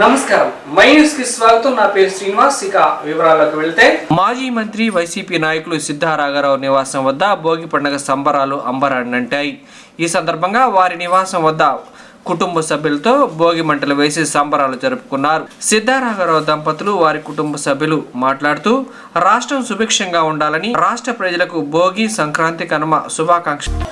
నమస్కారం my news కి స్వాగతం. నా పేరు శ్రీనివాస్. ఇక వివరాలకు వెళ్తే మాజీ మంత్రి వైసీపీ నాయకులు సిద్ధారాఘరావు నివాసం వద్ద భోగి పండుగ సంబరాలు అంబరాన్నంటాయి. ఈ సందర్భంగా వారి నివాసం వద్ద కుటుంబ సభ్యులతో భోగి మంటలు వేసి సంబరాలు జరుపుకున్నారు. సిద్ధారాఘరావు దంపతులు వారి కుటుంబ సభ్యులు మాట్లాడుతూ రాష్ట్రం సుభిక్షంగా ఉండాలని, రాష్ట్ర ప్రజలకు భోగి, సంక్రాంతి, కనుమ శుభాకాంక్షలు.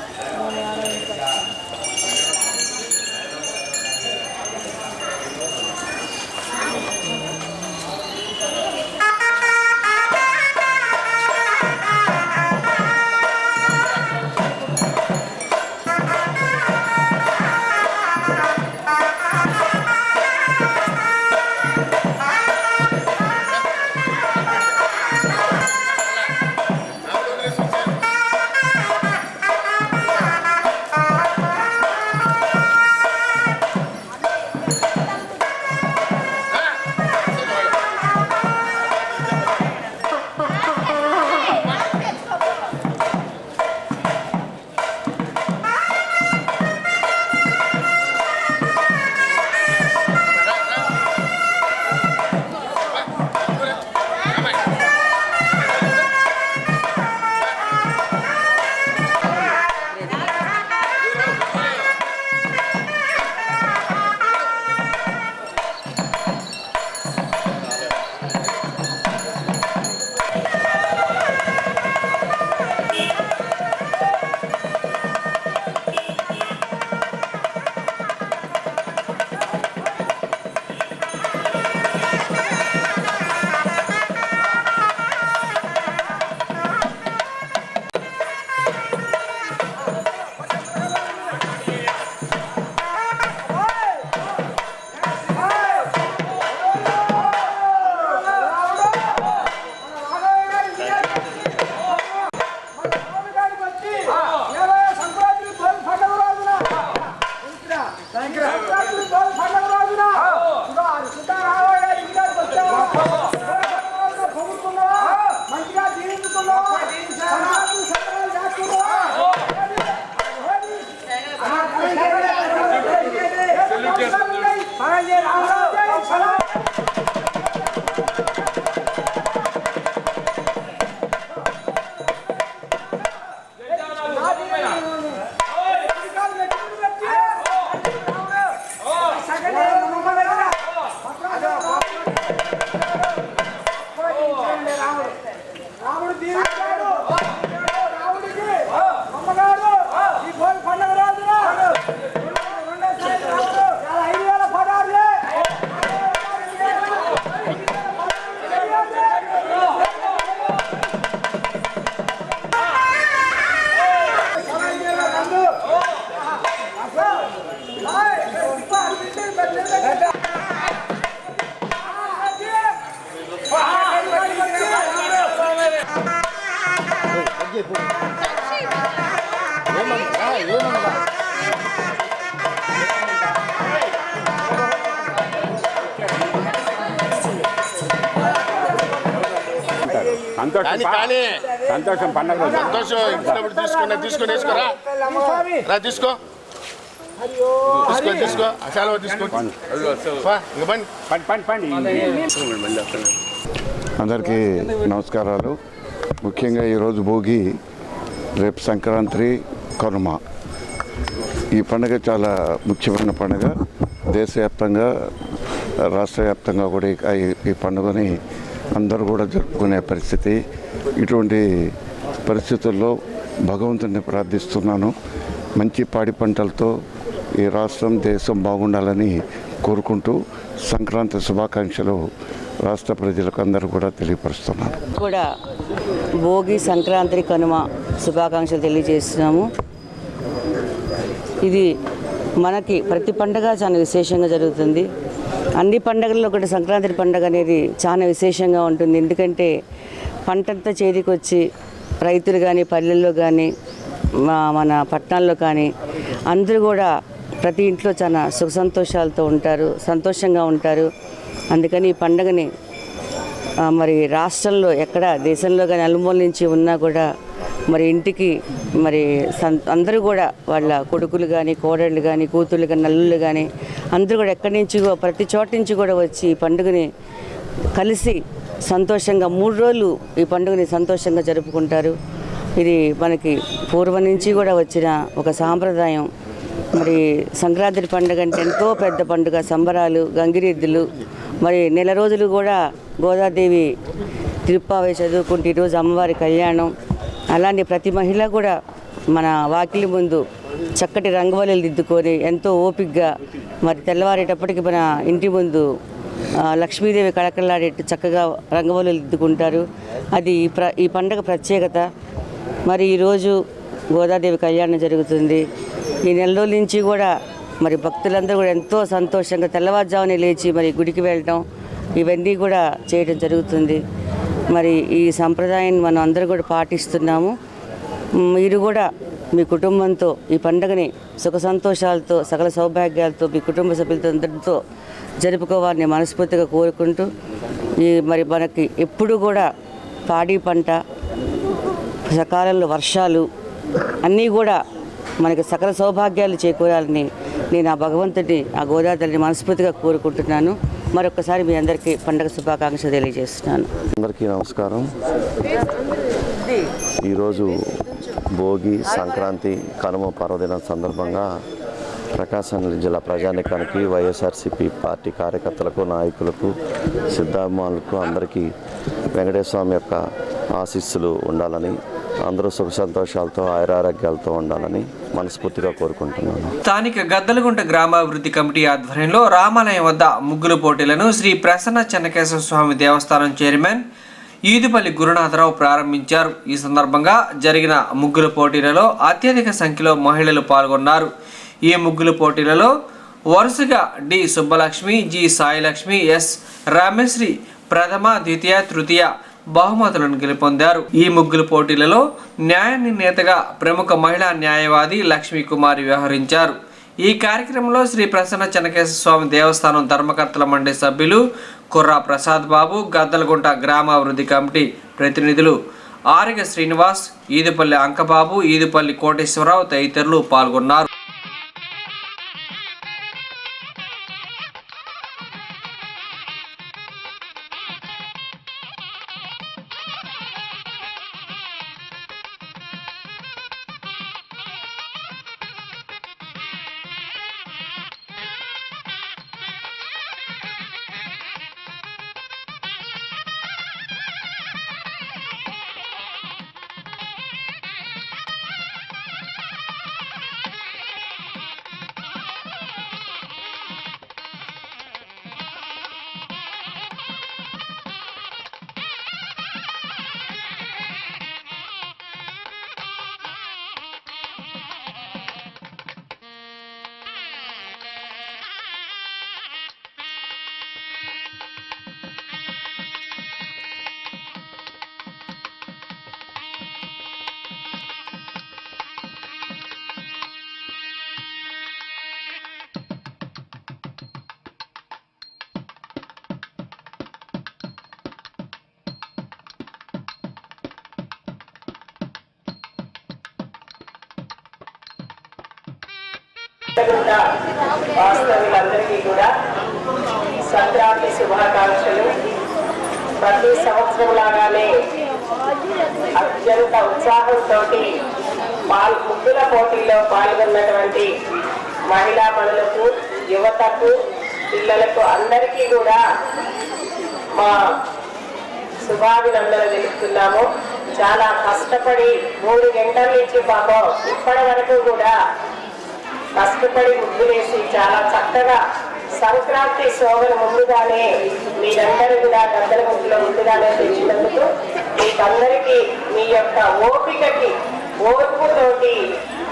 సంతోషం పండుగ సంతోషం ఇచ్చినప్పుడు తీసుకొని వేసుకోరా తీసుకో తీసుకో అసలు తీసుకో అందరికీ నమస్కారాలు. ముఖ్యంగా ఈరోజు భోగి, రేపు సంక్రాంతి, కనుమ. ఈ పండుగ చాలా ముఖ్యమైన పండుగ. దేశవ్యాప్తంగా, రాష్ట్ర వ్యాప్తంగా కూడా ఈ పండుగని అందరూ కూడా జరుపుకునే పరిస్థితి. ఇటువంటి పరిస్థితుల్లో భగవంతుని ప్రార్థిస్తున్నాను. మంచి పాడి పంటలతో ఈ రాష్ట్రం, దేశం బాగుండాలని కోరుకుంటూ సంక్రాంతి శుభాకాంక్షలు రాష్ట్ర ప్రజలకు అందరూ కూడా తెలియపరుస్తున్నాను. కూడా భోగి, సంక్రాంతి, కనుమ శుభాకాంక్షలు తెలియజేస్తున్నాము. ఇది మనకి ప్రతి పండుగ చాలా విశేషంగా జరుగుతుంది. అన్ని పండుగల్లో ఒకటి సంక్రాంతి పండుగ అనేది చాలా విశేషంగా ఉంటుంది. ఎందుకంటే పంటంతా చేతికొచ్చి రైతులు కానీ, పల్లెల్లో కానీ, మన పట్టణాల్లో కానీ అందరూ కూడా ప్రతి ఇంట్లో చాలా సుఖ సంతోషాలతో ఉంటారు, సంతోషంగా ఉంటారు. అందుకని ఈ పండుగని మరి రాష్ట్రంలో ఎక్కడ, దేశంలో కానీ నలుమూల నుంచి ఉన్నా కూడా మరి ఇంటికి మరి అందరూ కూడా వాళ్ళ కొడుకులు కానీ కోడళ్ళు కానీ కూతుళ్ళు కానీ నల్లుళ్ళు కానీ అందరూ కూడా ఎక్కడి నుంచి ప్రతి చోట నుంచి కూడా వచ్చి ఈ పండుగని కలిసి సంతోషంగా 3 రోజులు ఈ పండుగని సంతోషంగా జరుపుకుంటారు. ఇది మనకి పూర్వం నుంచి కూడా వచ్చిన ఒక సాంప్రదాయం. మరి సంక్రాంతి పండుగ అంటే ఎంతో పెద్ద పండుగ, సంబరాలు, గంగిరెద్దులు, మరి నెల రోజులు కూడా గోదాదేవి తిరుప్పావై చదువుకుంటే ఈరోజు అమ్మవారి కళ్యాణం. అలాంటి ప్రతి మహిళ కూడా మన వాకిలి ముందు చక్కటి రంగవల్లులు దిద్దుకొని ఎంతో ఓపికగా మరి తెల్లవారేటప్పటికి మన ఇంటి ముందు లక్ష్మీదేవి కళకళలాడేట్టు చక్కగా రంగవల్లులు దిద్దుకుంటారు. అది ఈ పండుగ ప్రత్యేకత. మరి ఈరోజు గోదాదేవి కళ్యాణం జరుగుతుంది. ఈ నెల రోజుల నుంచి కూడా మరి భక్తులందరూ కూడా ఎంతో సంతోషంగా తెల్లవారుజామునే లేచి మరి గుడికి వెళ్ళటం ఇవన్నీ కూడా చేయడం జరుగుతుంది. మరి ఈ సంప్రదాయాన్ని మనం అందరూ కూడా పాటిస్తున్నాము. మీరు కూడా మీ కుటుంబంతో ఈ పండుగని సుఖ సంతోషాలతో సకల సౌభాగ్యాలతో మీ కుటుంబ సభ్యులతో అందరితో జరుపుకోవాలని మనస్ఫూర్తిగా కోరుకుంటూ మరి మనకి ఎప్పుడు కూడా పాడి పంట, సకాలంలో వర్షాలు అన్నీ కూడా మనకి సకల సౌభాగ్యాలు చేకూరాలని నేను ఆ భగవంతుడిని, ఆ గోదావరిని మనస్ఫూర్తిగా కోరుకుంటున్నాను. మరొకసారి మీ అందరికీ పండుగ శుభాకాంక్షలు తెలియజేస్తున్నాను. అందరికీ నమస్కారం. ఈరోజు భోగి, సంక్రాంతి, కనుమ పర్వదినం సందర్భంగా ప్రకాశం జిల్లా ప్రజానీకానికి, వైఎస్ఆర్సీపీ పార్టీ కార్యకర్తలకు, నాయకులకు, సిద్ధాభిమానులకు అందరికీ వెంకటేశ్వర స్వామి యొక్క ఆశీస్సులు ఉండాలని, అందరూ సుఖ సంతోషాలతో ఆయురారోగ్యాలతో ఉండాలని మనస్ఫూర్తిగా కోరుకుంటున్నాను. స్థానిక గద్దలగుంట గ్రామాభివృద్ధి కమిటీ ఆధ్వర్యంలో రామాలయం వద్ద ముగ్గుల పోటీలను శ్రీ ప్రసన్న చెన్నకేశవ స్వామి దేవస్థానం చైర్మన్ ఈదుపల్లి గురునాథరావు ప్రారంభించారు. ఈ సందర్భంగా జరిగిన ముగ్గుల పోటీలలో అత్యధిక సంఖ్యలో మహిళలు పాల్గొన్నారు. ఈ ముగ్గుల పోటీలలో వరుసగా D Subbalakshmi, G Sailakshmi, S Rameshri ప్రథమ, ద్వితీయ, తృతీయ బహుమతులను గెలుపొందారు. ఈ ముగ్గుల పోటీలలో న్యాయ నిర్ణేతగా ప్రముఖ మహిళా న్యాయవాది లక్ష్మీ కుమారి వ్యవహరించారు. ఈ కార్యక్రమంలో శ్రీ ప్రసన్న చెన్నకేశవ స్వామి దేవస్థానం ధర్మకర్తల మండలి సభ్యులు కుర్రా ప్రసాద్ బాబు, గద్దలగుంట గ్రామాభివృద్ధి కమిటీ ప్రతినిధులు ఆరిగ శ్రీనివాస్, ఈదుపల్లి అంకబాబు, ఈదుపల్లి కోటేశ్వరరావు తదితరులు పాల్గొన్నారు. వాస్తవులందరికీ కూడా సంక్రాంతి శుభాకాంక్షలు. ప్రతి సంవత్సరం లాగానే అత్యంత ఉత్సాహంతో ముగ్గుల పోటీల్లో పాల్గొన్నటువంటి మహిళా మనులకు, యువతకు, పిల్లలకు అందరికీ కూడా మా శుభాభినందనలు తెలుపుతున్నాము. చాలా కష్టపడి 3 గంటల నుంచి పాపం ఇప్పటి వరకు కూడా కష్టపడి ముగ్గులేసి చాలా చక్కగా సంక్రాంతి శోభను ముందుగానే మీరందరూ కూడా గద్దలగుంటలో ముందుగానే తెచ్చినందుకు మీకందరికీ మీ యొక్క ఓపికకి, ఓర్పుతోటి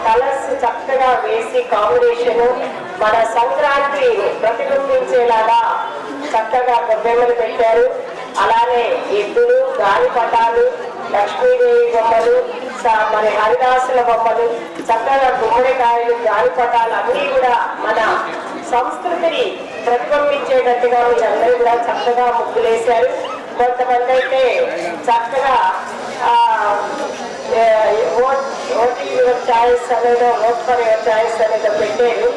కలర్స్ చక్కగా వేసి కాంబినేషను మన సంక్రాంతి ప్రతిబింబించేలాగా చక్కగా గొబ్బెమ్మలు పెట్టారు. అలానే ఎద్దులు, గాలిపటాలు, లక్ష్మీదేవి బొమ్మలు, మరి హరిదాసుల బొమ్మలు, చక్కగా గుమ్మడికాయలు, గాలిపటాలు అన్నీ కూడా మన సంస్కృతిని ప్రతిబింబించేటట్టుగా మీరందరూ కూడా చక్కగా ముగ్గులేశారు. కొంతమంది అయితే చక్కగా ఓటింగ్ యువర్ చాయిస్ అనేదో ఓట్ ఫర్ యువర్ చాయిస్ అనేదో పెట్టారు.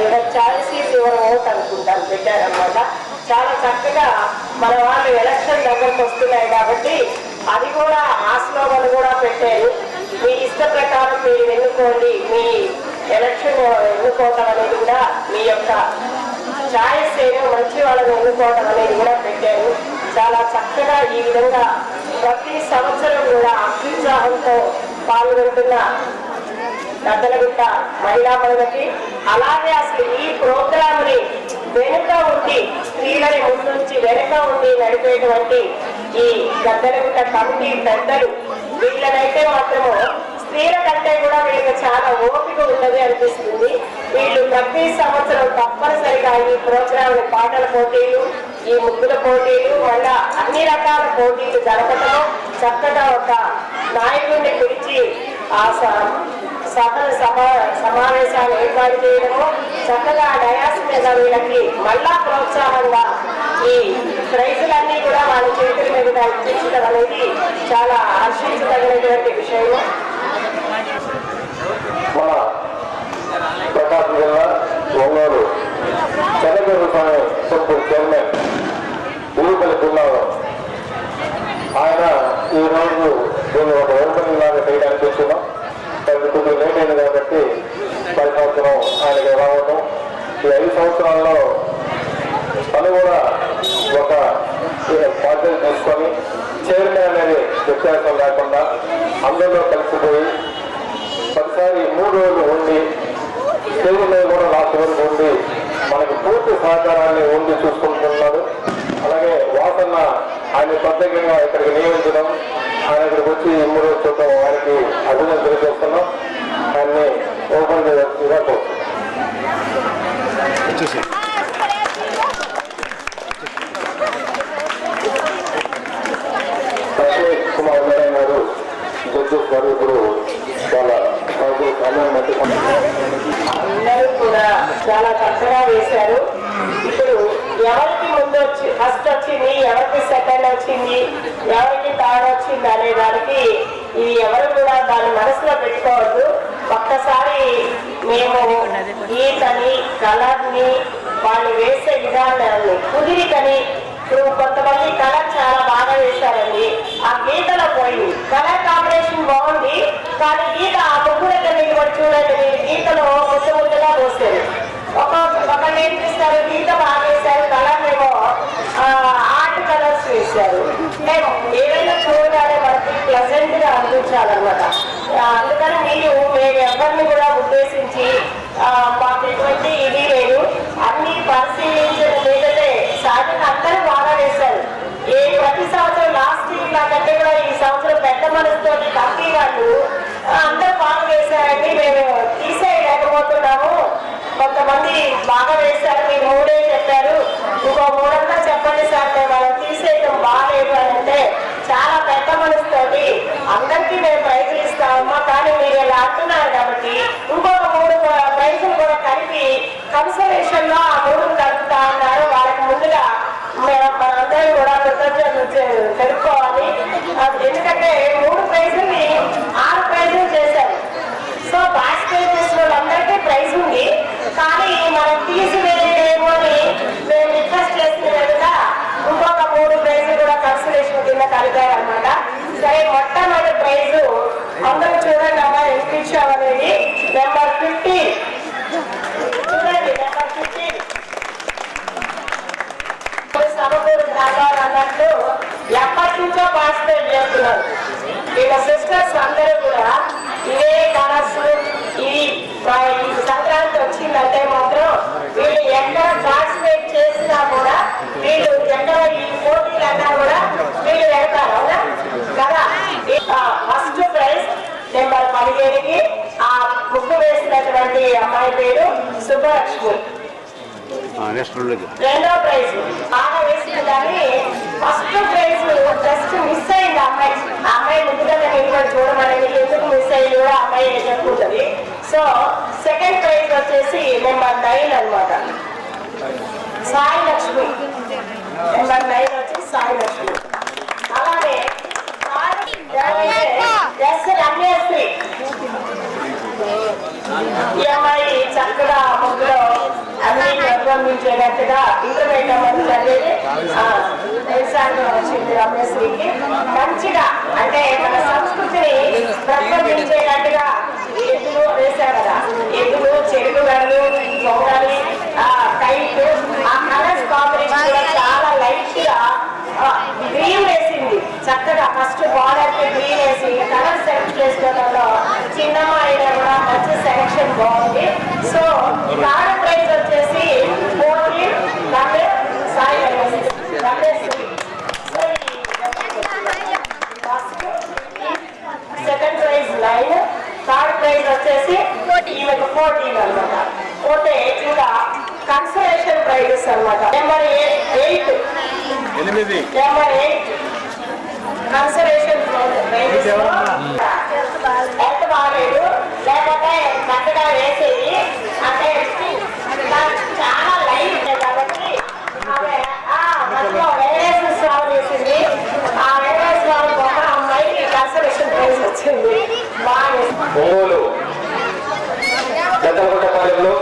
Your choice is your vote అనుకుంటాను పెట్టారనమాట. చాలా చక్కగా మన వాళ్ళు ఎలక్షన్ దగ్గరకు వస్తున్నాయి కాబట్టి అది కూడా ఆ స్లోగన్ కూడా పెట్టారు. మీ ఇష్ట ప్రకారం మీరు ఎన్నుకోండి, మీ ఎలక్షన్ ఎన్నుకోవటం అనేది కూడా మీ యొక్క చాయిస్ ఏదో మంచి వాళ్ళని ఎన్నుకోవటం అనేది కూడా పెట్టారు. చాలా చక్కగా ఈ విధంగా ప్రతి సంవత్సరం కూడా అత్యుత్సాహంతో పాల్గొంటున్న పెద్దలగుట్ట మహిళా మహిళకి, అలాగే అసలు ఈ ప్రోగ్రామ్ ని వెనుక ఉండి స్త్రీలని ముందుంచి వెనుక ఉండి నడిపేటువంటి ఈ పెద్దలగుట్ట కమిటీ పెద్దలు, వీళ్ళనైతే మాత్రము స్త్రీల కంటే కూడా వీళ్ళకి చాలా ఓపిక ఉన్నది అనిపిస్తుంది. వీళ్ళు ప్రతి సంవత్సరం తప్పనిసరిగా ఈ ప్రోగ్రామ్ పాటల పోటీలు, ఈ ముగ్గుల పోటీలు, మళ్ళా అన్ని రకాల పోటీలు జరపటము, చక్కగా ఒక నాయకుడిని పిలిచి ఆ సమావేశాలు ఏర్పాటు చేయడము, చక్కగా డయాస్ మీద వీళ్ళకి మళ్ళా ప్రోత్సాహంగా ఈ ప్రైజులన్నీ కూడా వాళ్ళ చేతుల మీద ఇప్పించడం అనేది చాలా హర్షించదగినటువంటి విషయము. మన ప్రకాశం జిల్లా ఒంగోలు చెన్నగిరి స్వామి టెంపుల్ చైర్మన్ ఊరుపల్లి పుల్లారావు ఆయన ఈరోజు దీన్ని ఒక ఓపెనింగ్ లాగా చేయడానికి చూస్తున్నాం. కొద్దిగా లేట్ అయింది కాబట్టి 10 సంవత్సరం ఆయనకి రావడం, ఈ 5 సంవత్సరాల్లో తను కూడా ఒక బాధ్యత తీసుకొని చైర్మన్ అనేది వ్యత్యాసం లేకుండా అందరిలో కలిసిపోయి ప్రతిసారి 3 రోజులు ఉండి స్టేజ్ మీద కూడా లాస్ట్ వరకు ఉండి మనకి పూర్తి సహకారాన్ని ఉండి చూసుకుంటున్నారు. అలాగే వాసన్న ఆయన ప్రత్యేకంగా ఇక్కడికి నియమించడం, ఆయన ఇక్కడికి వచ్చి 3 రోజులు చూడటం ఆయనకి అభినందన తెలియజేస్తున్నాం. ఆయన్ని ఓపెన్ చేయాల్సిందిగా కోరుతున్నాం. అశోక్ కుమార్ మేడం గారు జడ్జెస్ గారు ఇప్పుడు చాలా అందరూ కూడా చాలా చక్కగా వేశారు. ఇప్పుడు ఎవరికి ముందు వచ్చి ఫస్ట్ వచ్చింది, ఎవరికి సెకండ్ వచ్చింది, ఎవరికి థర్డ్ వచ్చింది అనే దానికి ఈ ఎవరు కూడా దాన్ని మనసులో పెట్టుకోవద్దు. ఒక్కసారి మేము గీతని, కలర్ని, వాళ్ళు వేసే విధానాన్ని, కుదిరికని, ఇప్పుడు కొంతమంది కలర్ చాలా బాగా వేశారండి, ఆ గీతలో పోయింది. కలర్ కాంబినేషన్ బాగుంది కానీ గీత ఆ ముగ్గు దగ్గర నిలబడి చూడండి, మీరు గీతలో ముద్ద ముద్దగా పోస్తారు. ఒకళ్ళు నేర్పిస్తారు, గీత బాగా వేశారు, కలర్ ఏమో ఆర్ట్ కలర్స్ వేశారు. మేము ఏదైనా చూడగానే మనకి ప్లెజెంట్ గా అనిపించాలన్నమాట. అందుకని మేము ఎవరిని కూడా ఉద్దేశించి మాకు ఎటువంటి ఇది లేదు, అన్ని పరిశీలించిన మీదటే సాధన అందరూ బాగా వేశారు. ప్రతి సంవత్సరం లాస్ట్ ఇయర్ కంటే కూడా ఈ సంవత్సరం పెద్ద మనసుతో కంపెనీ వాళ్ళు అందరూ బాగా వేశారండి. మేము తీసేయలేకపోతున్నాము, కొంతమంది బాగా వేశారు, మీరు 3 చెప్పారు, ఇంకో 3 చెప్పండి సార్, మేము వాళ్ళని తీసేయడం బాగాలేదు అని అంటే చాలా పెద్ద మనసుతోటి అందరికీ మేము ప్రైజులు ఇస్తామమ్మా, కానీ మీరు ఇలా అంటున్నారు కాబట్టి ఇంకొక 3 ప్రైజులు కూడా కలిపి కన్సర్వేషన్ లో ఆ 3 కలుపుతా ఉన్నారు. వాళ్ళకి ముందుగా మనందరం కూడా కృతజ్ఞతలు తెలుపుకోవాలి. ఎందుకంటే 3 ప్రైజుల్ని 6 ప్రైజులు చేశారు. సో పార్టిసిపేట్ చేసిన వాళ్ళందరికీ ప్రైజ్ ఉంది, కానీ మనం తీసివేయలేమో అని మేము రిక్వెస్ట్ చేసిన విధంగా ఇంకొక 3 ప్రైజులు కూడా కన్సలేషన్ కింద కలిపారనమాట. సరే, మొట్టమొదటి ప్రైజు అందరూ చూడండి అమ్మా, ఇచ్చామనేది నెంబర్ 15 చూడండి. నెంబర్ 15 సమకూరు దాదాపు అన్నట్టు ఎప్పటి నుంచో పార్టిసిపేట్ చేస్తున్నారు. వీళ్ళ సిస్టర్స్ అందరూ కూడా ఇవే కలర్స్, ఇది సంక్రాంతి వచ్చిందంటే మాత్రం వీళ్ళు ఎక్కడ పార్టిసిపేట్ చేసినా కూడా, వీళ్ళు ఎక్కడ ఈ పోటీలన్నా కూడా వీళ్ళు వెళ్తారు, అవునా కదా. ఫస్ట్ ప్రైజ్ నెంబర్ 15కి ఆ ముగ్గు వేసినటువంటి అమ్మాయి పేరు సుబ్బలక్ష్మి. రెండో ప్రైజ్ బాగా వేసిన దాన్ని ఫస్ట్ ప్రైజ్ జస్ట్ మిస్ అయింది అమ్మాయి. ఆ అమ్మాయి ముందుగా నిలబడి చూడమని ఎందుకు మిస్ అయ్యింది కూడా అమ్మాయి చెప్పుకుంటుంది. సో సెకండ్ ప్రైజ్ వచ్చేసి నెంబర్ 9 అనమాట, సాయి లక్ష్మి. నెంబర్ 9 వచ్చి సాయి లక్ష్మి. అలాగే ఎస్ ప్రతిబింబించేటట్టుగా ఇంటర్మీడియట్ చదివేది వచ్చింది రమేశ్వరికి. మంచిగా అంటే మన సంస్కృతిని ప్రతిబింబించేటట్టుగా ఎద్దులు వేశారు కదా, ఎద్దులు, చెరుకు గడలు, పొంగలి, కైట్, ఆ కలర్స్ కాంబినేషన్ కూడా చాలా లైట్ గా గ్రీన్ వేసింది. చక్కగా ఫస్ట్ బార్డర్ కి గ్రీన్ వేసి కలర్ సెలెక్ట్ చేసుకోవడంలో చిన్నమ్మ అయినా కూడా మంచి సెలెక్షన్ బాగుంది. సో థర్డ్ ప్రైజ్ వచ్చేసి 14 Sai second prize 9, third prize వచ్చేసి ఈమెకు 14 అనమాట. పోతే ఇంకా కన్సలేషన్ ప్రైజెస్ అనమాట. నెంబర్ 8 కన్సలేషన్ ప్రైజెస్ ఎంత బాగాలేదు, లేకపోతే చక్కగా వేసేది అంటే చాలా లైట్ కాబట్టి ఆమె మధ్యలో వెంకటేశ్వర స్వామి వేసింది. ఆ వెంకటేశ్వర స్వామి ఒక అమ్మాయికి కన్సలేషన్ ప్రైజ్ వచ్చింది. బాగా ఒంగోలు జద్దలగుట్టపాలెంలో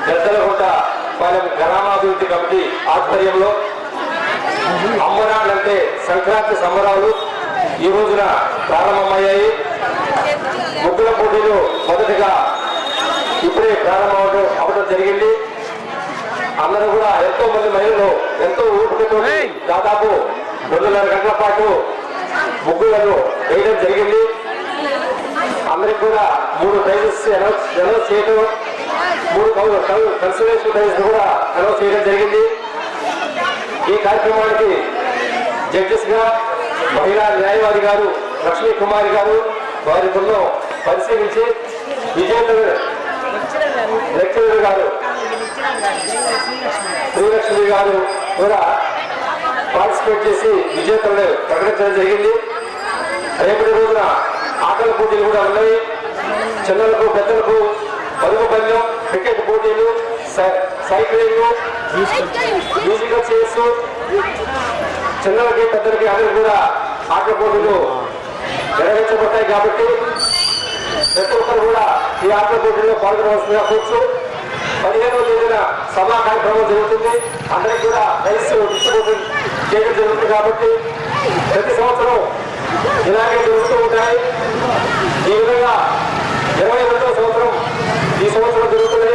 జద్దలగుట్టపాలెం గ్రామాభివృద్ధి కమిటీ ఆధ్వర్యంలో అంబరాలంటే సంక్రాంతి సంబరాలు ఈ రోజున ప్రారంభమయ్యాయి. ముగ్గుల పోటీలు మొదటిగా ఇప్పుడే ప్రారంభం అవడం జరిగింది. అందరూ కూడా ఎంతో మంది మహిళలు ఎంతో ఊపిరితో దాదాపు 2.5 గంటల పాటు ముగ్గులను వేయడం జరిగింది. అందరికి కూడా 3 ప్రైజెస్ అనౌన్స్ చేయడం, 3 కన్సలేషన్ ప్రైజ్ కూడా అనౌన్స్ చేయడం జరిగింది. ఈ కార్యక్రమానికి జడ్జెస్ గా మహిళా న్యాయవాది గారు లక్ష్మీ కుమారి గారు వారి బృందం పరిశీలించి విజేతలు లెక్చరర్ గారు శ్రీలక్ష్మి గారు కూడా పార్టిసిపేట్ చేసి విజేతలను ప్రకటించడం జరిగింది. రేపటి రోజున ఆటల పోటీలు కూడా ఉన్నాయి. చిన్నలకు పెద్దలకు పరుగు పందెం, క్రికెట్ పోటీలు, సైక్లింగ్, మ్యూజికల్ చైర్స్, చిన్నలకి పెద్దలకి అందరికి కూడా ఆటల పోటీలు నిర్వహించబడతాయి. కాబట్టి ప్రతి ఒక్కరు కూడా ఈ ఆటల పోటీల్లో పాల్గొనవలసిందిగా కూర్చు. 15వ తేదీన సభా కార్యక్రమం జరుగుతుంది. అందరికి కూడా ప్రైజ్ డిస్ట్రిబ్యూషన్ చేయడం జరుగుతుంది. కాబట్టి ప్రతి సంవత్సరం ఇలాగే జరుగుతూ ఉంటాయి. ఈ విధంగా 22వ సంవత్సరం ఈ సంవత్సరం జరుగుతుంది.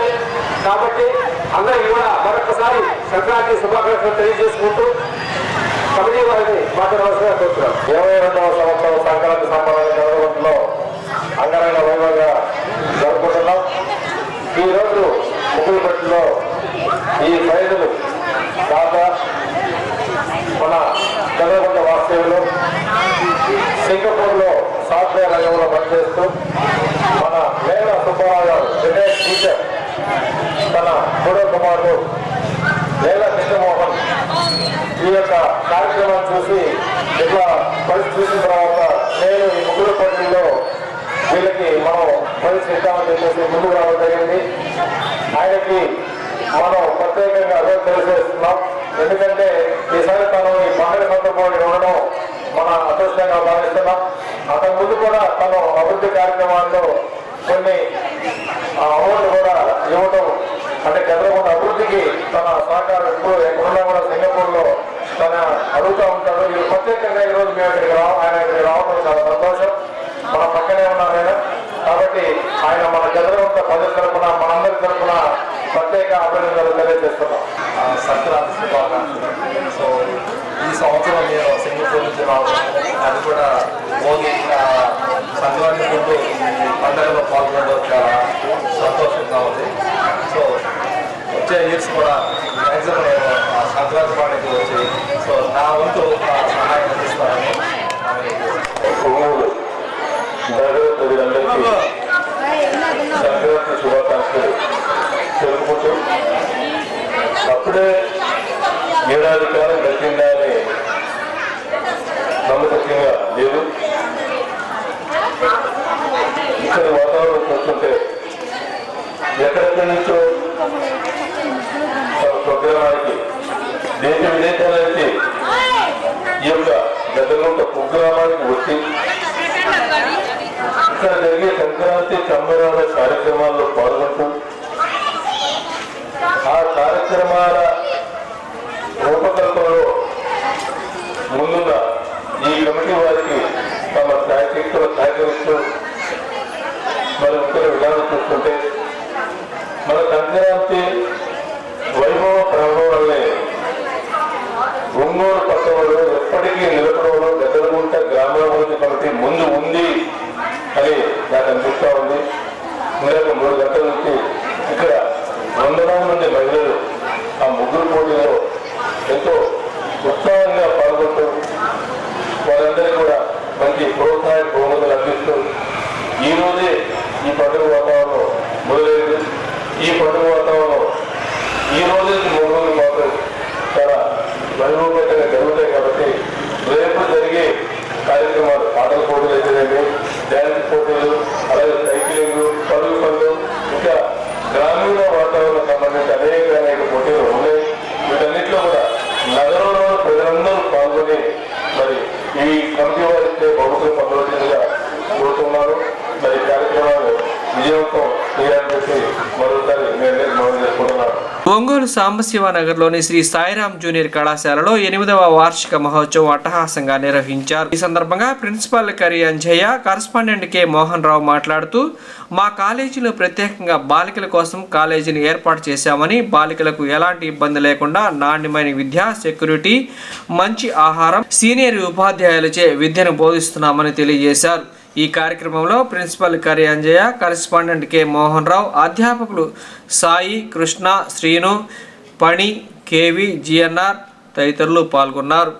కాబట్టి అందరికీ కూడా మరొకసారి సంక్రాంతి శుభాకాంక్షలు తెలియజేసుకుంటూ కమిటీ వారిని మాట్లాడవలసిందిగా కోరుతున్నాం. 22వ సంవత్సరం సంక్రాంతి సంబరాలు జరగడంలో అంగరంగ వైభవంగా జరుపుకుంటున్నాం. ఈరోజు ముగ్గులపట్టిలో ఈ ప్రైజులు దాకా మన చంద్రగుంట వాస్తవ్యులు సింగపూర్లో సాఫ్ట్వేర్ రంగంలో పనిచేస్తూ మన మేళ సుబ్బారావు గారు రిటైర్డ్ టీచర్ తన 3వ కుమారుడు మేళ కృష్ణమోహన్ ఈ యొక్క కార్యక్రమాన్ని చూసి ఇట్లా పరిస్థితి చూసిన తర్వాత నేను ఈ ముగ్గుల పోటీల్లో వీళ్ళకి మనం పరిస్థితి ఇద్దామని చెప్పేసి ముందుకు రావడం జరిగింది. ఆయనకి మనం ప్రత్యేకంగా అదే తెలియజేస్తున్నాం. ఎందుకంటే ఈసారి తను ఈ పండుగ సందర్భంలో ఉండడం మన అదృష్టంగా భావిస్తున్నాం. అంతకు ముందు కూడా తను అభివృద్ధి కార్యక్రమాల్లో కొన్ని అవార్డులు కూడా ఇవ్వడం అంటే చంద్రబాబు అభివృద్ధికి తన సహకారం ఎప్పుడు ఎక్కడున్నా కూడా సింగపూర్లో తన అడుగుతూ ఉంటాడు. ఇది ప్రత్యేకంగా ఈరోజు మేము ఆయన ఇక్కడికి రావడం చాలా సంతోషం. మన పక్కనే ఉన్నాం ఆయన. కాబట్టి ఆయన మన చంద్రబాబు ప్రజల తరఫున మనందరి తరఫున ప్రత్యేక అభినందనలు తెలియజేస్తున్నాం. సంక్రాంతి శుభాకాంక్షలు. సో ఈ సంవత్సరం నేను సింగపూర్ నుంచి రావడం, అది కూడా మోదీ సంక్రాంతి ముందు పండుగలో పాల్గొనడం చాలా సంతోషంగా ఉంది. సో వచ్చే ఇయర్స్ కూడా మ్యాక్సిమం నేను సంక్రాంతి పండుగకి వచ్చి సో నా వంతు సహాయం అందిస్తానని సంక్రాంతి శుభాకాంక్షలు తెలుపుకుంటూ అప్పుడే ఏడాది కాలం గడిచిందా అని నమ్మకంగా లేదు. ఇక్కడ వాతావరణం చూస్తుంటే ఎక్కడెక్కడి నుంచో ప్రోగ్రామానికి దేశ విదేశాలకి ఈ యొక్క గతంలో ప్రోగ్రామానికి వచ్చి ఇక్కడ జరిగే సంక్రాంతి సంబరాల కార్యక్రమాల్లో పాల్గొంటూ ఆ కార్యక్రమం కార్యక్రమాల రూపకల్పనలో ముందున్న ఈ కమిటీ వారికి తమ శాయశక్తులు సహకరిస్తూ మరి ముఖ్య విధానం చూస్తుంటే మన సంక్రాంతి వైభవ ప్రారంభం వల్లే ఒంగోలు పట్టణంలో ఎప్పటికీ నిలకడలో గద్దలగుంట గ్రామాభివృద్ధి కమిటీ ముందు ఉంది అని నాకు అనిపిస్తూ ఉంది. ఇందాక 3 గంటల నుంచి ఇక్కడ వందలాది మంది మహిళలు ఆ ముగ్గురు పోటీలో ఎంతో ఉత్సాహంగా పాల్గొంటూ వారందరికీ కూడా మంచి ప్రోత్సాహక బహుమతులు అందిస్తూ ఈ రోజే ఈ పండుగ వాతావరణం మొదలైంది. ఈ పండుగ వాతావరణం ఈ రోజు 3 రోజుల పాటు చాలా వైభవంగా జరుగుతాయి కాబట్టి రేపు జరిగే కార్యక్రమాలు ఆటల పోటీలు అయితేనేమి, డ్యాన్స్ పోటీలు, అలాగే సైక్లింగ్, పరుగు పనులు, ఇంకా గ్రామీణ వాతావరణం సంబంధించి అనేక పోటీలు ఉన్నాయి. వీటన్నిటిలో కూడా నగరంలో ప్రజలందరూ పాల్గొని మరి ఈ కమిటీ వారిస్తే బహుశా పొందవలసిందిగా కోరుతున్నారు. మరి కార్యక్రమాలు విజయవంతం చేయాలని చెప్పి మరోసారి నేను మనం చేసుకుంటున్నాను. ఒంగోలు సాంబశివనగర్లోని శ్రీ సాయిరాం జూనియర్ కళాశాలలో 8వ వార్షిక మహోత్సవం అట్టహాసంగా నిర్వహించారు. ఈ సందర్భంగా principal Kari Anjaiah, correspondent K Mohan రావు మాట్లాడుతూ మా కాలేజీలో ప్రత్యేకంగా బాలికల కోసం కాలేజీని ఏర్పాటు చేశామని, బాలికలకు ఎలాంటి ఇబ్బంది లేకుండా నాణ్యమైన విద్య, సెక్యూరిటీ, మంచి ఆహారం, సీనియర్ ఉపాధ్యాయులచే విద్యను బోధిస్తున్నామని తెలియజేశారు. ఈ కార్యక్రమంలో principal Kari Anjayya, correspondent K Mohan Rao, అధ్యాపకులు సాయి, కృష్ణ, శ్రీను, పణి, కేవి, జిఎన్ఆర్ తదితరులు పాల్గొన్నారు.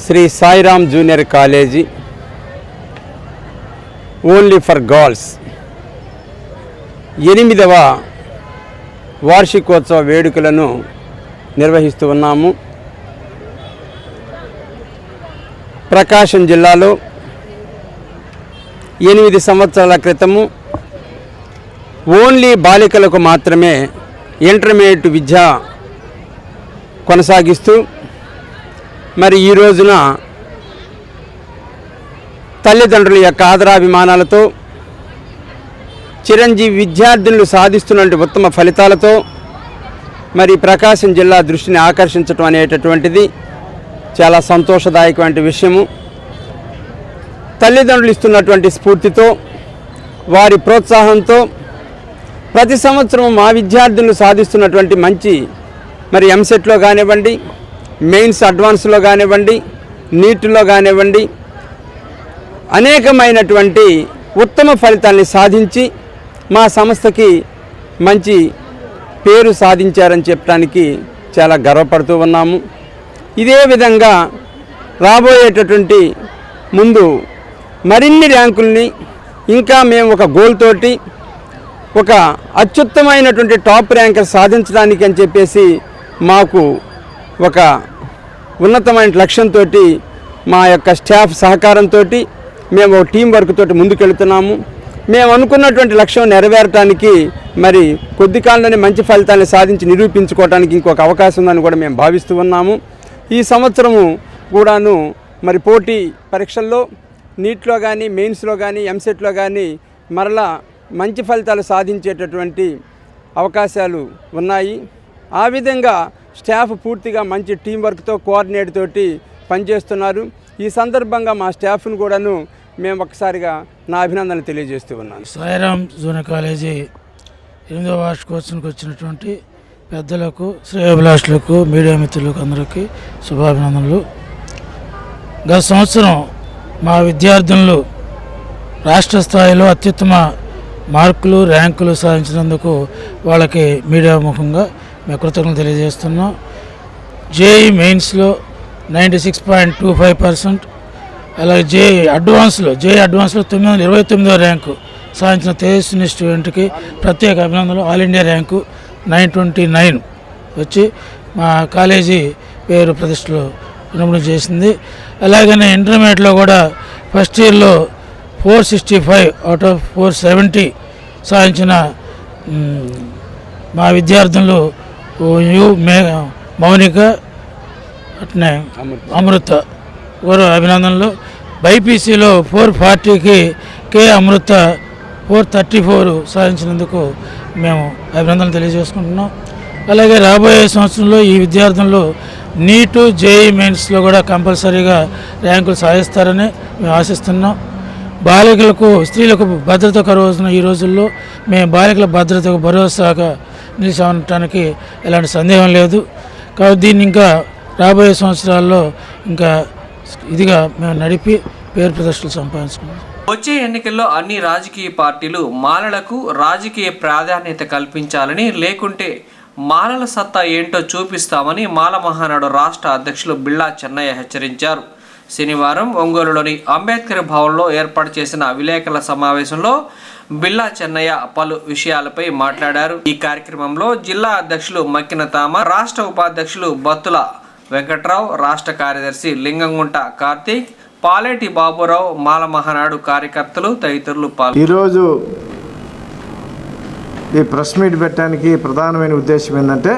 Shri Sairam junior college only for girls 8వ వార్షికోత్సవ వేడుకలను నిర్వహిస్తూ ఉన్నాము. ప్రకాశం జిల్లాలో 8 సంవత్సరాల క్రితము ఓన్లీ బాలికలకు మాత్రమే ఇంటర్మీడియట్ విద్య కొనసాగిస్తూ మరి ఈ రోజున తల్లిదండ్రుల యొక్క ఆదరాభిమానాలతో చిరంజీవి విద్యార్థులు సాధిస్తున్న ఉత్తమ ఫలితాలతో మరి ప్రకాశం జిల్లా దృష్టిని ఆకర్షించడం అనేటటువంటిది చాలా సంతోషదాయకమైన విషయము. తల్లిదండ్రులు ఇస్తున్నటువంటి స్ఫూర్తితో వారి ప్రోత్సాహంతో ప్రతి సంవత్సరం మా విద్యార్థులు సాధిస్తున్నటువంటి మంచి మరి ఎంసెట్లో కానివ్వండి, మెయిన్స్ అడ్వాన్స్లో కానివ్వండి, నీట్లో కానివ్వండి అనేకమైనటువంటి ఉత్తమ ఫలితాన్ని సాధించి మా సంస్థకి మంచి పేరు సాధించారని చెప్పడానికి చాలా గర్వపడుతూ ఉన్నాము. ఇదే విధంగా రాబోయేటటువంటి ముందు మరిన్ని ర్యాంకుల్ని ఇంకా మేము ఒక గోల్ తోటి ఒక అత్యుత్తమైనటువంటి టాప్ ర్యాంకర్ సాధించడానికి అని చెప్పేసి మాకు ఒక ఉన్నతమైన లక్ష్యంతో మా యొక్క స్టాఫ్ సహకారంతో మేము టీం వర్క్ తోటి ముందుకెళ్తున్నాము. మేము అనుకున్నటువంటి లక్ష్యం నెరవేరటానికి మరి కొద్ది కాలంలోనే మంచి ఫలితాన్ని సాధించి నిరూపించుకోవడానికి ఇంకొక అవకాశం ఉందని కూడా మేము భావిస్తూ ఉన్నాము. ఈ సంవత్సరము కూడాను మరి పోటీ పరీక్షల్లో నీట్లో కానీ, మెయిన్స్లో కానీ, ఎంసెట్లో కానీ మరలా మంచి ఫలితాలు సాధించేటటువంటి అవకాశాలు ఉన్నాయి. ఆ విధంగా స్టాఫ్ పూర్తిగా మంచి టీం వర్క్తో కోఆర్డినేట్ తోటి పనిచేస్తున్నారు. ఈ సందర్భంగా మా స్టాఫ్ను కూడాను మేము ఒకసారిగా నా అభినందనలు తెలియజేస్తూ ఉన్నాను. సాయిరామ్ జూనియర్ కాలేజీ 8వ వార్షికోత్సవానికి వచ్చినటువంటి పెద్దలకు, శ్రేయోభిలాషులకు, మీడియా మిత్రులకు అందరికీ శుభాభినందనలు. గత సంవత్సరం మా విద్యార్థులు రాష్ట్ర స్థాయిలో అత్యుత్తమ మార్కులు, ర్యాంకులు సాధించినందుకు వాళ్ళకి మీడియా ముఖంగా మేము కృతజ్ఞతలు తెలియజేస్తున్నాం. జేఈ మెయిన్స్లో 96.25%, అలాగే జేఈ అడ్వాన్స్లో 929వ ర్యాంకు సాధించిన తేజస్విని స్టూడెంట్కి ప్రత్యేక అభినందనలు. ఆల్ ఇండియా ర్యాంకు 929 వచ్చి మా కాలేజీ పేరు ప్రతిష్టలో వినమనం చేసింది. అలాగనే ఇంటర్మీడియట్లో కూడా ఫస్ట్ ఇయర్లో 465 అవుట్ ఆఫ్ 470 సాధించిన మా విద్యార్థులు మౌనిక, అట్నే అమృత వారు అభినందనలు. బైపీసీలో 440కి కే అమృత 434 సాధించినందుకు మేము అభినందనలు తెలియజేసుకుంటున్నాం. అలాగే రాబోయే సంవత్సరంలో ఈ విద్యార్థులు నీటు, జేఈ మెయిన్స్లో కూడా కంపల్సరీగా ర్యాంకులు సాధిస్తారని మేము ఆశిస్తున్నాం. బాలికలకు, స్త్రీలకు భద్రత కరువవుతున్న ఈ రోజుల్లో మేము బాలికల భద్రతకు భరోసాగా నిలిచామనటానికి ఎలాంటి సందేహం లేదు. కాబట్టి దీన్ని ఇంకా రాబోయే సంవత్సరాల్లో ఇంకా ఇదిగా మేము నడిపి పేరు ప్రదర్శనలు సంపాదించుకున్నాం. వచ్చే ఎన్నికల్లో అన్ని రాజకీయ పార్టీలు మాలలకు రాజకీయ ప్రాధాన్యత కల్పించాలని, లేకుంటే మాలల సత్తా ఏంటో చూపిస్తామని మాల మహానాడు రాష్ట్ర అధ్యక్షులు బిళ్ళా చెన్నయ్య హెచ్చరించారు. శనివారం ఒంగోలులోని అంబేద్కర్ భవన్లో ఏర్పాటు చేసిన విలేకరుల సమావేశంలో బిళ్ళా చెన్నయ్య పలు విషయాలపై మాట్లాడారు. ఈ కార్యక్రమంలో జిల్లా అధ్యక్షులు మక్కిన తామ, రాష్ట్ర ఉపాధ్యక్షులు బత్తుల వెంకట్రావు, రాష్ట్ర కార్యదర్శి లింగంగుంట కార్తీక్, పాలేటి బాబురావు, మాల మహానాడు కార్యకర్తలు తదితరులు పాల్గొన్నారు. ఈరోజు ఈ ప్రెస్ మీట్ పెట్టడానికి ప్రధానమైన ఉద్దేశం ఏంటంటే,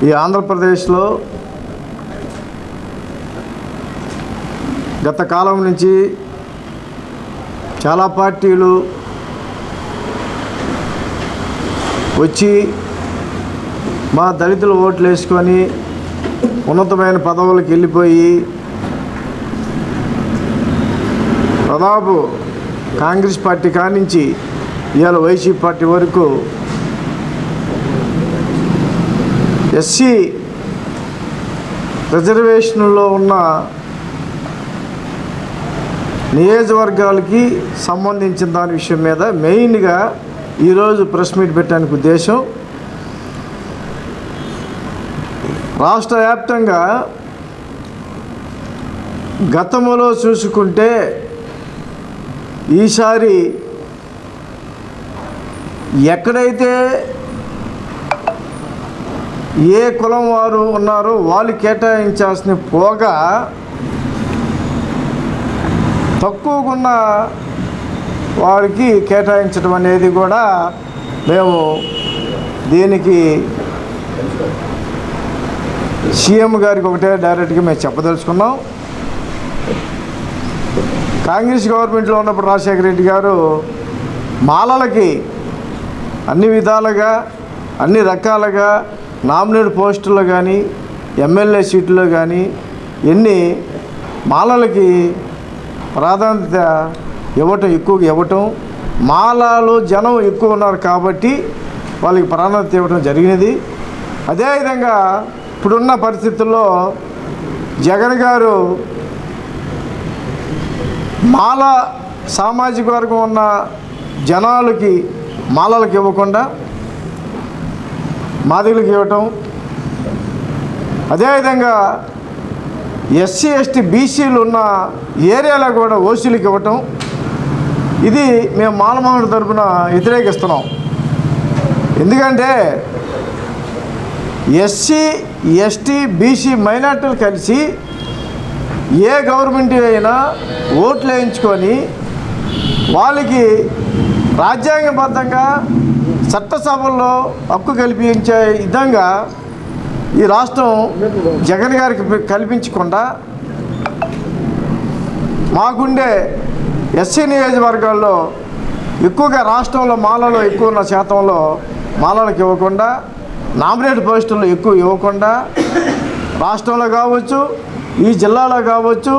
ఈ ఆంధ్రప్రదేశ్లో గత కాలం నుంచి చాలా పార్టీలు వచ్చి మా దళితులు ఓట్లు వేసుకొని ఉన్నతమైన పదవులకు వెళ్ళిపోయి దాదాపు కాంగ్రెస్ పార్టీ కానించి ఇవాళ వైసీపీ పార్టీ వరకు ఎస్సీ రిజర్వేషన్లో ఉన్న నియోజకవర్గాలకి సంబంధించిన దాని విషయం మీద మెయిన్గా ఈరోజు ప్రెస్ మీట్ పెట్టడానికి ఉద్దేశం, రాష్ట్ర వ్యాప్తంగా గతంలో చూసుకుంటే ఈసారి ఎక్కడైతే ఏ కులం వారు ఉన్నారో వాళ్ళు కేటాయించాల్సిన పోగా తక్కువకున్న వారికి కేటాయించడం అనేది కూడా మేము దీనికి సీఎం గారికి ఒకటే డైరెక్ట్గా మేము చెప్పదలుచుకున్నాం. కాంగ్రెస్ గవర్నమెంట్లో ఉన్నప్పుడు రాజశేఖర రెడ్డి గారు మాలలకి అన్ని విధాలుగా అన్ని రకాలుగా నామినేట్ పోస్టుల్లో కానీ ఎమ్మెల్యే సీట్లో కానీ ఎన్ని మాలలకి ప్రాధాన్యత ఎక్కువగా ఇవ్వటం, మాలలు జనం ఎక్కువ ఉన్నారు కాబట్టి వాళ్ళకి ప్రాధాన్యత ఇవ్వడం జరిగినది. అదేవిధంగా ఇప్పుడున్న పరిస్థితుల్లో జగన్ గారు మాల సామాజిక వర్గం ఉన్న జనాలకి మాలలకు ఇవ్వకుండా మాదిగలకు ఇవ్వటం, అదేవిధంగా ఎస్సీ ఎస్టీ బీసీలు ఉన్న ఏరియాలో కూడా ఓసీలకు ఇవ్వటం, ఇది మేము మాలమహుడు తరపున వ్యతిరేకిస్తున్నాం. ఎందుకంటే ఎస్సీ ఎస్టీ బీసీ మైనార్టీలు కలిసి ఏ గవర్నమెంట్ అయినా ఓట్లు వేయించుకొని వాళ్ళకి రాజ్యాంగబద్ధంగా చట్టసభల్లో హక్కు కల్పించే విధంగా ఈ రాష్ట్రం జగన్ గారికి కల్పించకుండా మాకుండే ఎస్సీ నియోజకవర్గాల్లో ఎక్కువగా రాష్ట్రంలో మాలలో ఎక్కువ ఉన్న శాతంలో మాలలకు ఇవ్వకుండా, నామినేట్ పోస్టుల్లో ఎక్కువ ఇవ్వకుండా రాష్ట్రంలో కావచ్చు ఈ జిల్లాలో కావచ్చు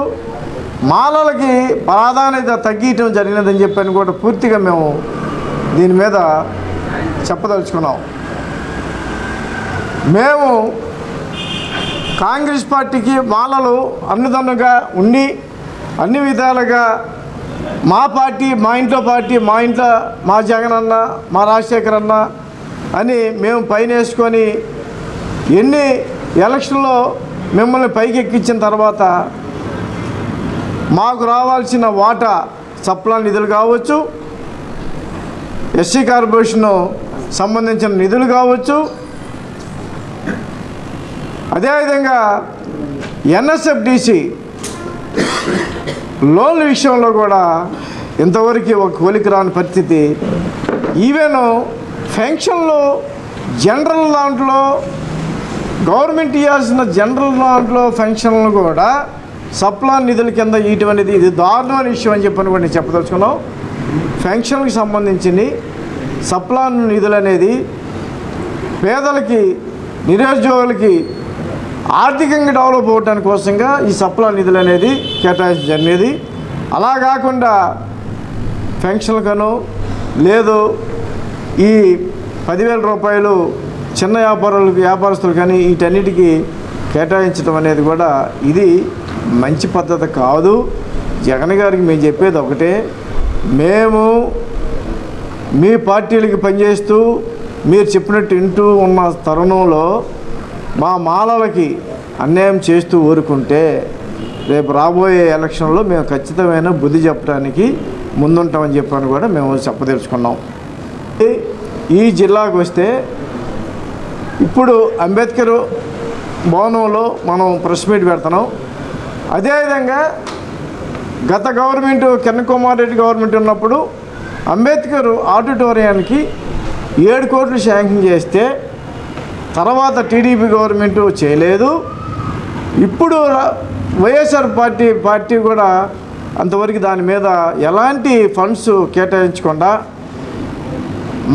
మాలలకి ప్రాధాన్యత తగ్గించడం జరిగినదని చెప్పని కూడా పూర్తిగా మేము దీని మీద చెప్పదలుచుకున్నాం. మేము కాంగ్రెస్ పార్టీకి మాలలు అన్నుదన్నుగా ఉండి అన్ని విధాలుగా మా పార్టీ మా ఇంట్లో మా జగన్ అన్న మా రాజశేఖర్ అన్న అని మేము పైన వేసుకొని ఎన్ని ఎలక్షన్లో మిమ్మల్ని పైకి ఎక్కించిన తర్వాత మాకు రావాల్సిన వాటా సప్లా నిధులు కావచ్చు, ఎస్సీ కార్పొరేషన్ సంబంధించిన నిధులు కావచ్చు, అదేవిధంగా ఎన్ఎస్ఎఫ్డిసి లోన్ల విషయంలో కూడా ఇంతవరకు ఒక కొలికి రాని పరిస్థితి. ఈవెన్ ఫెన్షన్లు జనరల్ దాంట్లో గవర్నమెంట్ ఇవ్వాల్సిన జనరల్ దాంట్లో ఫెన్షన్లు కూడా సప్లా నిధుల కింద ఇయటం అనేది ఇది దారుణమైన విషయం అని చెప్పని కూడా నేను చెప్పదలుచుకున్నాం. ఫెన్షన్కి సంబంధించింది సప్లా నిధులు అనేది పేదలకి నిరుద్యోగులకి ఆర్థికంగా డెవలప్ అవ్వడానికి కోసంగా ఈ సప్లా నిధులు అనేది కేటాయించడం జరిగేది. అలా కాకుండా ఫెన్షన్లకను లేదు ఈ 10,000 రూపాయలు చిన్న వ్యాపారస్తులు కానీ వీటన్నిటికీ కేటాయించడం అనేది కూడా ఇది మంచి పద్ధతి కాదు. జగన్ గారికి మేము చెప్పేది ఒకటే, మేము మీ పార్టీలకి పనిచేస్తూ మీరు చెప్పినట్టు వింటూ ఉన్న తరుణంలో మా మాలలకి అన్యాయం చేస్తూ ఊరుకుంటే రేపు రాబోయే ఎలక్షన్లో మేము ఖచ్చితమైన బుద్ధి చెప్పడానికి ముందుంటామని చెప్పని కూడా మేము చెప్పదలుచుకున్నాం. ఈ జిల్లాకు వస్తే ఇప్పుడు అంబేద్కర్ భవనంలో మనం ప్రెస్ మీట్ పెడుతున్నాం. అదేవిధంగా గత గవర్నమెంట్ కిరణ్ కుమార్ రెడ్డి గవర్నమెంట్ ఉన్నప్పుడు అంబేద్కర్ ఆడిటోరియానికి 7 కోట్లు శాంక్షన్ చేస్తే తర్వాత టీడీపీ గవర్నమెంట్ చేయలేదు. ఇప్పుడు వైఎస్ఆర్ పార్టీ కూడా అంతవరకు దాని మీద ఎలాంటి ఫండ్స్ కేటాయించకుండా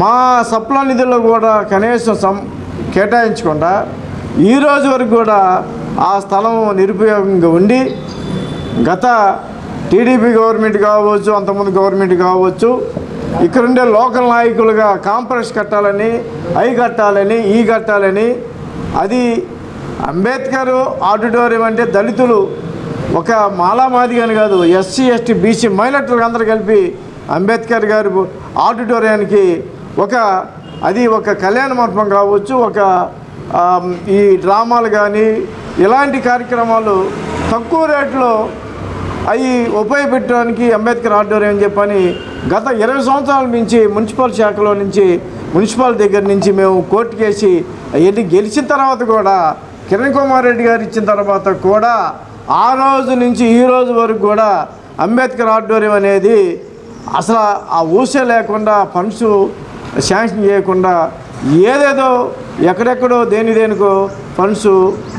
మా సప్లా నిధుల్లో కూడా కనీసం కేటాయించకుండా ఈరోజు వరకు కూడా ఆ స్థలం నిరుపయోగంగా ఉండి గత టీడీపీ గవర్నమెంట్ కావచ్చు అంతకుముందు గవర్నమెంట్ కావచ్చు ఇక్కడుండే లోకల్ నాయకులుగా కాంప్లెక్స్ కట్టాలని కట్టాలని అది అంబేద్కర్ ఆడిటోరియం అంటే దళితులు ఒక మాలామాదిగాని కాదు ఎస్సీ ఎస్టీ బీసీ మైనార్టీలకు అందరూ కలిపి అంబేద్కర్ గారి ఆడిటోరియానికి ఒక కళ్యాణ మండపం కావచ్చు, ఒక ఈ డ్రామాలు కానీ ఇలాంటి కార్యక్రమాలు తక్కువ రేట్లో అవి ఉపయోగపెట్టడానికి అంబేద్కర్ ఆడిటోరియం అని చెప్పని గత 20 సంవత్సరాల నుంచి మున్సిపల్ శాఖలో నుంచి మున్సిపల్ దగ్గర నుంచి మేము కోర్టు కేసి అవన్నీ గెలిచిన తర్వాత కూడా కిరణ్ కుమార్ రెడ్డి గారు ఇచ్చిన తర్వాత కూడా ఆ రోజు నుంచి ఈ రోజు వరకు కూడా అంబేద్కర్ ఆడిటోరియం అనేది అసలు ఆ ఊసే లేకుండా ఫండ్స్ శాంక్షన్ చేయకుండా ఏదేదో ఎక్కడెక్కడో దేనికో ఫండ్స్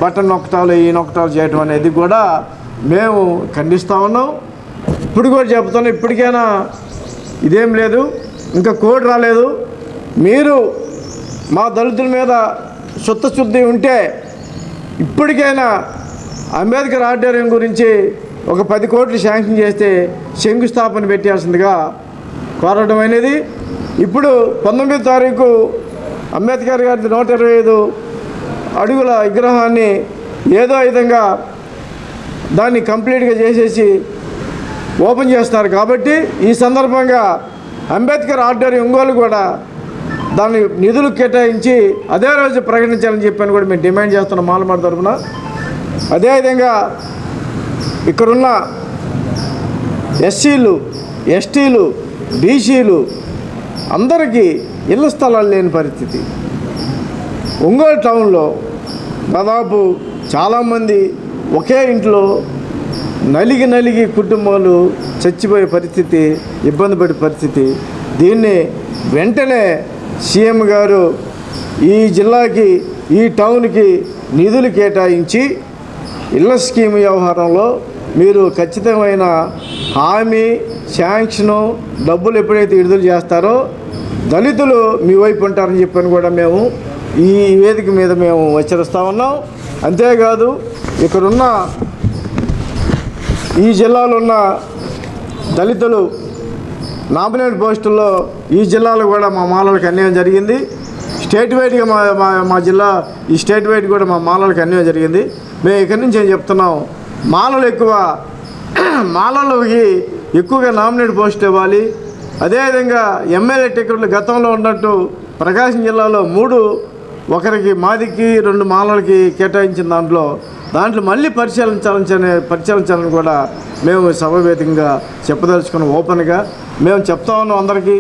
బటన్ నొక్కటాలు ఈ నొక్కటాలు చేయడం అనేది కూడా మేము ఖండిస్తూ ఉన్నాం. ఇప్పుడు కూడా చెప్తున్నాం, ఇప్పటికైనా ఇదేం లేదు, ఇంకా కోడ్ రాలేదు. మీరు మా దళితుల మీద చిత్తశుద్ధి ఉంటే ఇప్పటికైనా అంబేద్కర్ ఆడిటోరియం గురించి ఒక 10 కోట్లు శాంక్షన్ చేస్తే శంకుస్థాపన పెట్టాల్సిందిగా కోరడం అనేది. ఇప్పుడు 19వ తారీఖు అంబేద్కర్ గారి 125 అడుగుల విగ్రహాన్ని ఏదో విధంగా దాన్ని కంప్లీట్గా చేసేసి ఓపెన్ చేస్తారు కాబట్టి ఈ సందర్భంగా అంబేద్కర్ ఆడిటోరియం ఒంగోలు కూడా దాన్ని నిధులు కేటాయించి అదే రోజు ప్రకటించాలని చెప్పని కూడా మేము డిమాండ్ చేస్తున్నాం మాలమాడ తరఫున. అదేవిధంగా ఇక్కడున్న ఎస్సీలు, ఎస్టీలు, బీసీలు అందరికీ ఇళ్ల స్థలాలు లేని పరిస్థితి. ఒంగోలు టౌన్లో దాదాపు చాలామంది ఒకే ఇంట్లో నలిగి కుటుంబాలు చచ్చిపోయే పరిస్థితి, ఇబ్బంది పడే పరిస్థితి. దీన్ని వెంటనే సీఎం గారు ఈ జిల్లాకి, ఈ టౌన్కి నిధులు కేటాయించి ఇళ్ల స్కీమ్ వ్యవహారంలో మీరు ఖచ్చితమైన హామీ, శాంక్షను, డబ్బులు ఎప్పుడైతే విడుదల చేస్తారో దళితులు మీ వైపు ఉంటారని చెప్పని కూడా మేము ఈ వేదిక మీద మేము హెచ్చరిస్తూ ఉన్నాం. అంతేకాదు ఇక్కడున్న ఈ జిల్లాలో ఉన్న దళితులు నామినేట్ పోస్టుల్లో ఈ జిల్లాలో కూడా మా మాలలకు అన్యాయం జరిగింది. స్టేట్ వైడ్గా మా జిల్లా ఈ స్టేట్ వైడ్ కూడా మా మాలలకు అన్యాయం జరిగింది. మేము ఇక్కడి నుంచి ఏం చెప్తున్నాం, మాలలోకి ఎక్కువగా నామినేట్ పోస్ట్ ఇవ్వాలి. అదేవిధంగా ఎమ్మెల్యే టికెట్లు గతంలో ఉన్నట్టు ప్రకాశం జిల్లాలో 3 ఒకరికి మాదికి 2 మాలలకి కేటాయించిన దాంట్లో మళ్ళీ పరిశీలించాలని కూడా మేము సభావేదికగా చెప్పదలుచుకున్నాం. ఓపెన్గా మేము చెప్తా ఉన్నాం అందరికీ.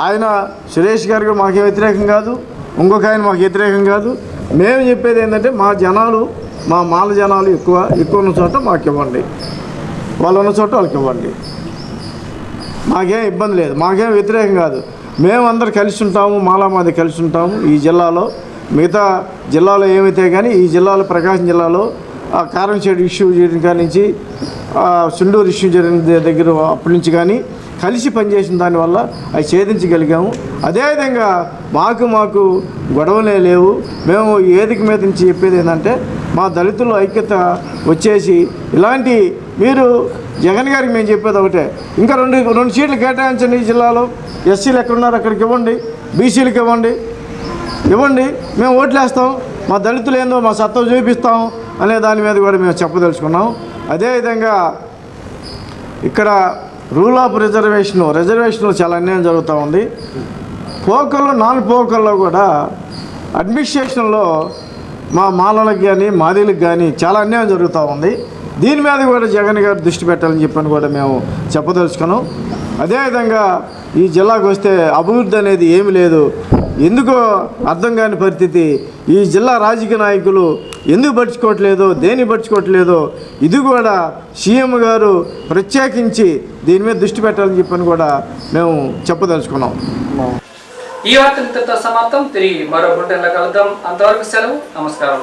ఆయన సురేష్ గారికి మాకేం వ్యతిరేకం కాదు, ఇంకొక ఆయన మాకు వ్యతిరేకం కాదు. మేము చెప్పేది ఏంటంటే మా మాల జనాలు ఎక్కువ ఉన్న చోట మాకు ఇవ్వండి, వాళ్ళు ఉన్న చోట వాళ్ళకి ఇవ్వండి. మాకేం ఇబ్బంది లేదు, మాకేం వ్యతిరేకం కాదు. మేము అందరు కలిసి ఉంటాము, మాలామాది కలిసి ఉంటాము ఈ జిల్లాలో. మిగతా జిల్లాలో ఏమైతే కానీ ఈ జిల్లాలో ప్రకాశం జిల్లాలో కారంచేడు ఇష్యూ చేయడం కాడి నుంచి సుండూరు ఇష్యూ జరిగిన దగ్గర అప్పటి నుంచి కానీ కలిసి పనిచేసిన దానివల్ల అవి ఛేదించగలిగాము. అదేవిధంగా మాకు గొడవలే లేవు. మేము వేదిక మీద నుంచి చెప్పేది ఏంటంటే మా దళితుల ఐక్యత వచ్చేసి ఇలాంటి మీరు జగన్ గారికి మేము చెప్పేది ఒకటే, ఇంకా రెండు సీట్లు కేటాయించండి ఈ జిల్లాలో. ఎస్సీలు ఎక్కడున్నారు అక్కడికి ఇవ్వండి, బీసీలకు ఇవ్వండి, మేము ఓట్లేస్తాం, మా దళితులు ఏందో మా సత్తా చూపిస్తాం అనే దాని మీద కూడా మేము చెప్పదలుచుకున్నాం. అదేవిధంగా ఇక్కడ రూల్ ఆఫ్ రిజర్వేషన్లో చాలా అన్యాయం జరుగుతూ ఉంది. నాన్ పోకల్లో కూడా అడ్మినిస్ట్రేషన్లో మా మాలలకు కానీ మాదిలకు కానీ చాలా అన్యాయం జరుగుతూ ఉంది. దీని మీద కూడా జగన్ గారు దృష్టి పెట్టాలని చెప్పని కూడా మేము చెప్పదలుచుకున్నాం. అదేవిధంగా ఈ జిల్లాకు వస్తే అభివృద్ధి అనేది ఏమీ లేదు. ఎందుకో అర్థం కాని పరిస్థితి. ఈ జిల్లా రాజకీయ నాయకులు ఎందుకు పట్టించుకోవట్లేదో, దేన్ని పట్టించుకోవట్లేదో ఇది కూడా సీఎం గారు ప్రత్యేకించి దీని మీద దృష్టి పెట్టాలని చెప్పని కూడా మేము చెప్పదలుచుకున్నాం. ఈ వార్త ఇంతటితో సమాప్తం. తిరిగి మరో బులెటిన్లో కలుద్దాం. అంతవరకు సెలవు. నమస్కారం.